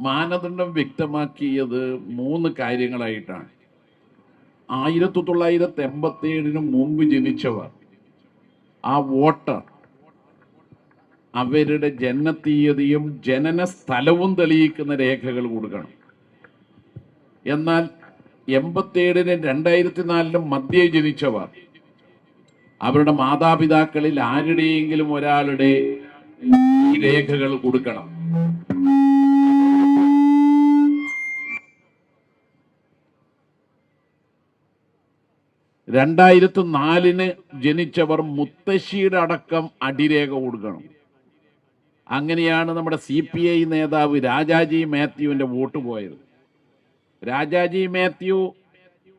മാനദണ്ഡം വ്യക്തമാക്കിയത് 3 കാര്യങ്ങളായിട്ടാണ്. 1987 മുമ്പ് ജനിച്ചവർ, ആ വോട്ടർ, അവരുടെ ജനനത്തീയതിയും ജനന സ്ഥലവും തെളിയിക്കുന്ന രേഖകൾ കൊടുക്കണം. എന്നാൽ 87-നും 2004-നും മധ്യേ ജനിച്ചവർ അവരുടെ മാതാപിതാക്കളിൽ ആരുടെയെങ്കിലും ഒരാളുടെ ഈ രേഖകൾ കൊടുക്കണം. 2004-ന് ജനിച്ചവർ മുത്തശ്ശിയുടെ അടക്കം അടിരേഖ കൊടുക്കണം. അങ്ങനെയാണ് നമ്മുടെ CPI നേതാവ് രാജാജി മാത്യുവിൻ്റെ വോട്ട് പോയത്. രാജാജി മാത്യു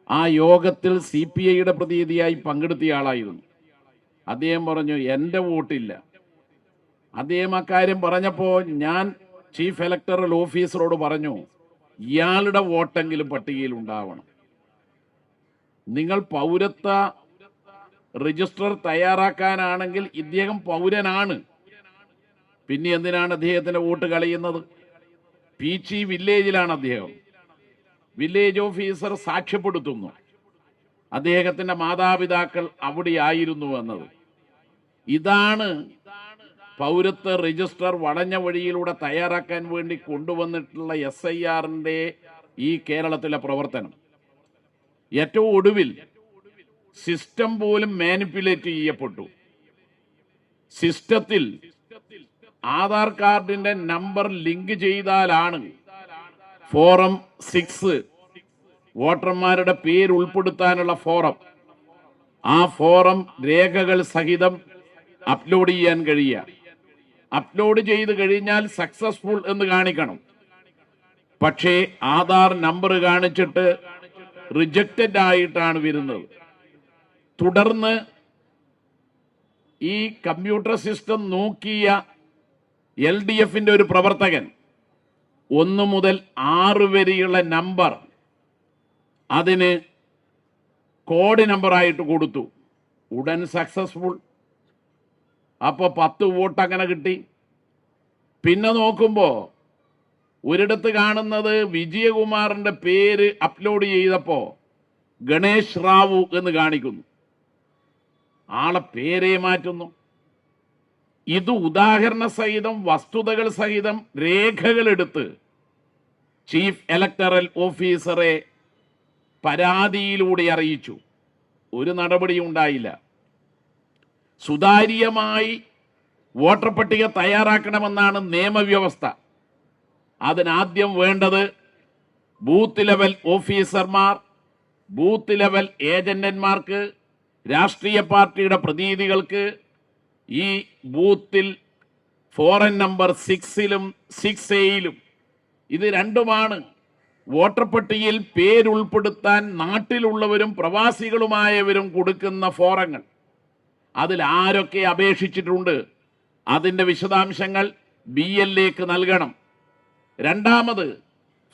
ആ യോഗത്തിൽ CPIയുടെ പ്രതിനിധിയായി പങ്കെടുത്തിയ ആളായിരുന്നു. അദ്ദേഹം പറഞ്ഞു, എൻ്റെ വോട്ടില്ല. അദ്ദേഹം അക്കാര്യം പറഞ്ഞപ്പോൾ ഞാൻ ചീഫ് ഇലക്ടറൽ ഓഫീസറോട് പറഞ്ഞു, ഇയാളുടെ വോട്ടെങ്കിലും പട്ടികയിൽ ഉണ്ടാവണം. നിങ്ങൾ പൗരത്വ രജിസ്റ്റർ തയ്യാറാക്കാനാണെങ്കിൽ ഇദ്ദേഹം പൗരനാണ്, പിന്നെ എന്തിനാണ് അദ്ദേഹത്തിന്റെ വോട്ട് കളയുന്നത്? പീച്ചി വില്ലേജിലാണ് അദ്ദേഹം. വില്ലേജ് ഓഫീസർ സാക്ഷ്യപ്പെടുത്തുന്നു അദ്ദേഹത്തിന്റെ മാതാപിതാക്കൾ അവിടെയായിരുന്നു എന്നത്. ഇതാണ് പൗരത്വ രജിസ്റ്റർ വളഞ്ഞ വഴിയിലൂടെ തയ്യാറാക്കാൻ വേണ്ടി കൊണ്ടുവന്നിട്ടുള്ള SIRന്റെ ഈ കേരളത്തിലെ പ്രവർത്തനം. ഏറ്റവും ഒടുവിൽ സിസ്റ്റം പോലും മാനിപ്പുലേറ്റ് ചെയ്യപ്പെട്ടു. സിസ്റ്റത്തിൽ ആധാർ കാർഡിന്റെ നമ്പർ ലിങ്ക് ചെയ്താലാണ് ഫോറം 6 വോട്ടർമാരുടെ പേര് ഉൾപ്പെടുത്താനുള്ള ഫോറം, ആ ഫോറം രേഖകൾ സഹിതം അപ്ലോഡ് ചെയ്യാൻ കഴിയുക. അപ്ലോഡ് ചെയ്ത് കഴിഞ്ഞാൽ സക്സസ്ഫുൾ എന്ന് കാണിക്കണം. പക്ഷേ ആധാർ നമ്പർ കാണിച്ചിട്ട് റിജക്റ്റഡ് ആയിട്ടാണ് വരുന്നത്. തുടർന്ന് ഈ കമ്പ്യൂട്ടർ സിസ്റ്റം നോക്കിയ LDFന്റെ ഒരു പ്രവർത്തകൻ 1 മുതൽ 6 വരെയുള്ള നമ്പർ അതിന് കോഡ് നമ്പറായിട്ട് കൊടുത്തു. ഉടൻ സക്സസ്ഫുൾ. അപ്പോൾ 10 വോട്ട് അങ്ങനെ കിട്ടി. പിന്നെ നോക്കുമ്പോൾ ഒരിടത്ത് കാണുന്നത് വിജയകുമാറിന്റെ പേര് അപ്ലോഡ് ചെയ്തപ്പോൾ ഗണേഷ് റാവു എന്ന് കാണിക്കുന്നു. ആളെ പേരേ മാറ്റുന്നു. ഇത് ഉദാഹരണ സഹിതം വസ്തുതകൾ സഹിതം രേഖകളെടുത്ത് ചീഫ് ഇലക്ടറൽ ഓഫീസറെ പരാതിയിലൂടെ അറിയിച്ചു. ഒരു നടപടിയും ഉണ്ടായില്ല. സുതാര്യമായി വോട്ടർ പട്ടിക തയ്യാറാക്കണമെന്നാണ് നിയമവ്യവസ്ഥ. അതിനാദ്യം വേണ്ടത് ബൂത്ത് ലെവൽ ഓഫീസർമാർ, ബൂത്ത് ലെവൽ ഏജന്റന്മാർക്ക്, രാഷ്ട്രീയ പാർട്ടിയുടെ പ്രതിനിധികൾക്ക് ഈ ബൂത്തിൽ ഫോറൻ നമ്പർ 6-ലും 6A-യിലും ഇത് രണ്ടുമാണ് വോട്ടർ പട്ടികയിൽ പേരുൾപ്പെടുത്താൻ നാട്ടിലുള്ളവരും പ്രവാസികളുമായവരും കൊടുക്കുന്ന ഫോറങ്ങൾ. അതിൽ ആരൊക്കെ അപേക്ഷിച്ചിട്ടുണ്ട് അതിൻ്റെ വിശദാംശങ്ങൾ BLAക്ക് നൽകണം. രണ്ടാമത്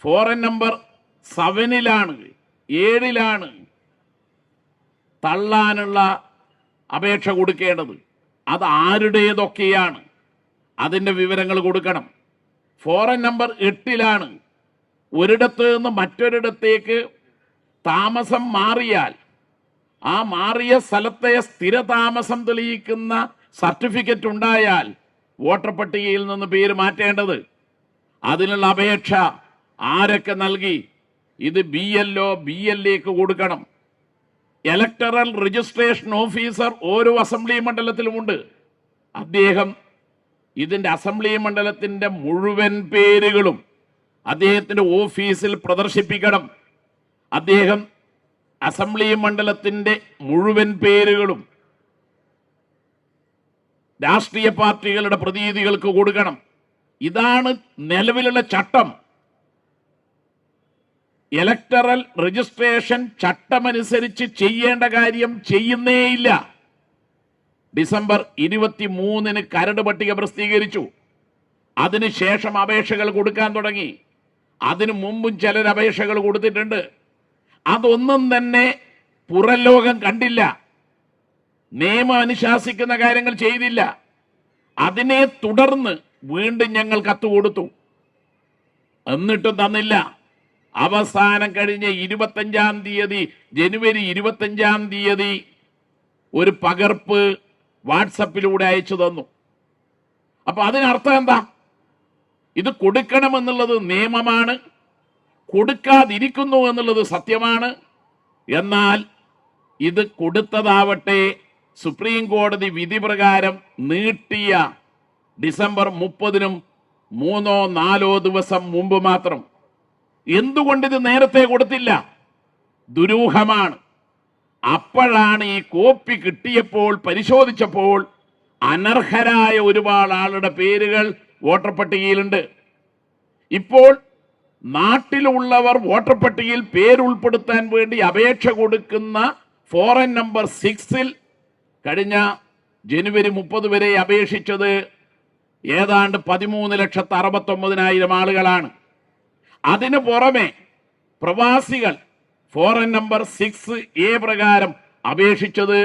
ഫോറൻ നമ്പർ 7-ലാണ് 7-ലാണ് തള്ളാനുള്ള അപേക്ഷ കൊടുക്കേണ്ടത്. അത് ആരുടേതൊക്കെയാണ് അതിൻ്റെ വിവരങ്ങൾ കൊടുക്കണം. ഫോറൻ നമ്പർ 8-ലാണ് ഒരിടത്ത് നിന്ന് മറ്റൊരിടത്തേക്ക് താമസം മാറിയാൽ ആ മാറിയ സ്ഥലത്തെ സ്ഥിരതാമസം തെളിയിക്കുന്ന സർട്ടിഫിക്കറ്റ് ഉണ്ടായാൽ വോട്ടർ പട്ടികയിൽ നിന്ന് പേര് മാറ്റേണ്ടത്. അതിനുള്ള അപേക്ഷ ആരൊക്കെ നൽകി? ഇത് BLO BLAക്ക് കൊടുക്കണം. ഇലക്ടറൽ രജിസ്ട്രേഷൻ ഓഫീസർ ഓരോ അസംബ്ലി മണ്ഡലത്തിലുമുണ്ട്. അദ്ദേഹം ഇതിൻ്റെ അസംബ്ലി മണ്ഡലത്തിൻ്റെ മുഴുവൻ പേരുകളും അദ്ദേഹത്തിൻ്റെ ഓഫീസിൽ പ്രദർശിപ്പിക്കണം. അദ്ദേഹം അസംബ്ലി മണ്ഡലത്തിൻ്റെ മുഴുവൻ പേരുകളും രാഷ്ട്രീയ പാർട്ടികളുടെ പ്രതിനിധികൾക്ക് കൊടുക്കണം. ഇതാണ് നിലവിലുള്ള ചട്ടം. ഇലക്ടറൽ രജിസ്ട്രേഷൻ ചട്ടമനുസരിച്ച് ചെയ്യേണ്ട കാര്യം ചെയ്യുന്നേയില്ല. ഡിസംബർ 23-ന് കരട് പട്ടിക പ്രസിദ്ധീകരിച്ചു. അതിനുശേഷം അപേക്ഷകൾ കൊടുക്കാൻ തുടങ്ങി. അതിനു മുമ്പും ചിലർ അപേക്ഷകൾ കൊടുത്തിട്ടുണ്ട്. അതൊന്നും തന്നെ പുറം ലോകം കണ്ടില്ല. നിയമം അനുശാസിക്കുന്ന കാര്യങ്ങൾ ചെയ്തില്ല. അതിനെ തുടർന്ന് വീണ്ടും ഞങ്ങൾ കത്ത് കൊടുത്തു. എന്നിട്ടും തന്നില്ല. അവസാനം കഴിഞ്ഞ 25-ാം തീയതി, ജനുവരി 25-ാം തീയതി ഒരു പകർപ്പ് വാട്സപ്പിലൂടെ അയച്ചു തന്നു. അപ്പൊ അതിനർത്ഥം എന്താ? ഇത് കൊടുക്കണമെന്നുള്ളത് നിയമമാണ്, കൊടുക്കാതിരിക്കുന്നു എന്നുള്ളത് സത്യമാണ്. എന്നാൽ ഇത് കൊടുത്തതാവട്ടെ സുപ്രീം കോടതി വിധി പ്രകാരം നീട്ടിയ ഡിസംബർ 30-നും 3-4 ദിവസം മുമ്പ് മാത്രം. എന്തുകൊണ്ടിത് നേരത്തെ കൊടുത്തില്ല? ദുരൂഹമാണ്. അപ്പോഴാണ് ഈ കോപ്പി കിട്ടിയപ്പോൾ പരിശോധിച്ചപ്പോൾ അനർഹരായ ഒരുപാട് ആളുടെ പേരുകൾ വോട്ടർ പട്ടികയിലുണ്ട്. ഇപ്പോൾ നാട്ടിലുള്ളവർ വോട്ടർ പട്ടികയിൽ പേരുൾപ്പെടുത്താൻ വേണ്ടി അപേക്ഷ കൊടുക്കുന്ന ഫോറൻ നമ്പർ 6-ൽ കഴിഞ്ഞ ജനുവരി 30 വരെ അപേക്ഷിച്ചത് ഏതാണ്ട് 13,69,000 ആളുകളാണ്. അതിനു പുറമെ പ്രവാസികൾ ഫോറൻ നമ്പർ 6A പ്രകാരം അപേക്ഷിച്ചത്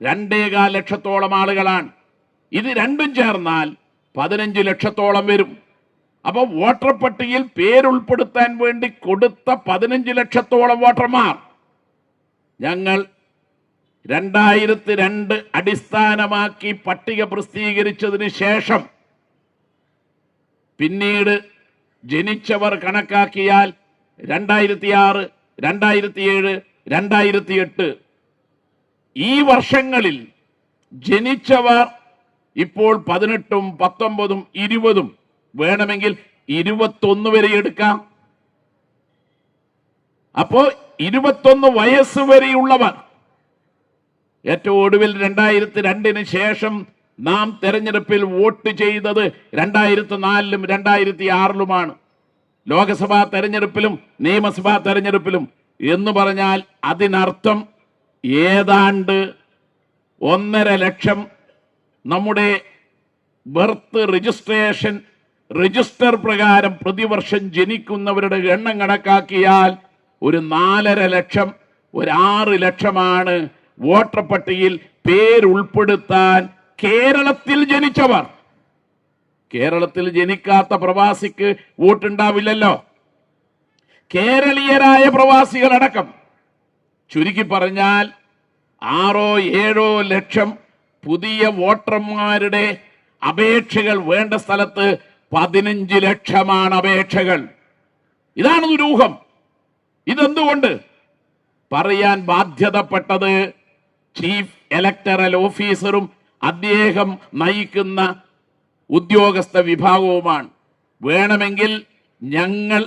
2.25 ലക്ഷത്തോളം ആളുകളാണ്. ഇത് രണ്ടും ചേർന്നാൽ 15 ലക്ഷത്തോളം വരും. അപ്പൊ വോട്ടർ പട്ടികയിൽ പേരുൾപ്പെടുത്താൻ വേണ്ടി കൊടുത്ത 15 ലക്ഷത്തോളം വോട്ടർമാർ ഞങ്ങൾ 2002 അടിസ്ഥാനമാക്കി പട്ടിക പ്രസിദ്ധീകരിച്ചതിന് ശേഷം പിന്നീട് ജനിച്ചവർ കണക്കാക്കിയാൽ 2006, 2007, 2008 ഈ വർഷങ്ങളിൽ ജനിച്ചവർ ഇപ്പോൾ 18ഉം 19ഉം 20ഉം വേണമെങ്കിൽ 21 വരെ എടുക്കാം. അപ്പോ 21 വയസ്സ് വരെയുള്ളവർ ഏറ്റവും ഒടുവിൽ 2002-ന് ശേഷം നാം തെരഞ്ഞെടുപ്പിൽ വോട്ട് ചെയ്തത് 2004-ലും 2006-ലുമാണ്. ലോക്സഭാ തെരഞ്ഞെടുപ്പിലും നിയമസഭാ തെരഞ്ഞെടുപ്പിലും എന്ന് പറഞ്ഞാൽ അതിനർത്ഥം ഏതാണ്ട് 1.5 ലക്ഷം നമ്മുടെ ബർത്ത് രജിസ്റ്റർ പ്രകാരം പ്രതിവർഷം ജനിക്കുന്നവരുടെ എണ്ണം കണക്കാക്കിയാൽ ഒരു 4.5 ലക്ഷം, ഒരു 6 ലക്ഷമാണ് വോട്ടർ പട്ടികയിൽ പേരുൾപ്പെടുത്താൻ കേരളത്തിൽ ജനിച്ചവർ. കേരളത്തിൽ ജനിക്കാത്ത പ്രവാസിക്ക് വോട്ടുണ്ടാവില്ലല്ലോ. കേരളീയരായ പ്രവാസികളടക്കം ചുരുക്കി പറഞ്ഞാൽ 6-7 ലക്ഷം പുതിയ വോട്ടർമാരുടെ അപേക്ഷകൾ വേണ്ട സ്ഥലത്ത് 15 ലക്ഷമാണ് അപേക്ഷകൾ. ഇതാണ് ദുരൂഹം. ഇതെന്തുകൊണ്ട്? പറയാൻ ബാധ്യതപ്പെട്ടത് ചീഫ് ഇലക്ടറൽ ഓഫീസറും അദ്ദേഹം നയിക്കുന്ന ഉദ്യോഗസ്ഥ വിഭാഗവുമാണ്. വേണമെങ്കിൽ ഞങ്ങൾ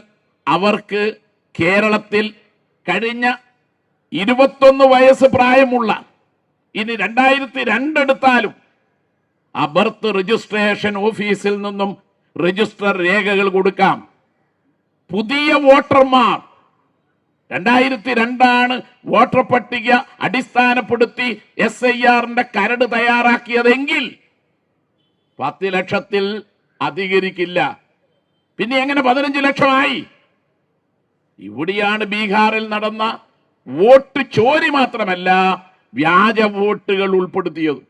അവർക്ക് കേരളത്തിൽ കഴിഞ്ഞ 21 വയസ്സ് പ്രായമുള്ള, ഇനി 2002 എടുത്താലും ആ ബർത്ത് രജിസ്ട്രേഷൻ ഓഫീസിൽ നിന്നും രജിസ്റ്റർ രേഖകൾ കൊടുക്കാം. പുതിയ വോട്ടർമാർ 2002 വോട്ടർ പട്ടിക അടിസ്ഥാനപ്പെടുത്തി SIRന്റെ കരട് തയ്യാറാക്കിയതെങ്കിൽ 10 ലക്ഷത്തിൽ അധികരിക്കില്ല. പിന്നെ എങ്ങനെ 15 ലക്ഷമായി? ഇവിടെയാണ് ബീഹാറിൽ നടന്ന വോട്ട് ചോരി മാത്രമല്ല വ്യാജ വോട്ടുകൾ ഉൾപ്പെടുത്തിയത്.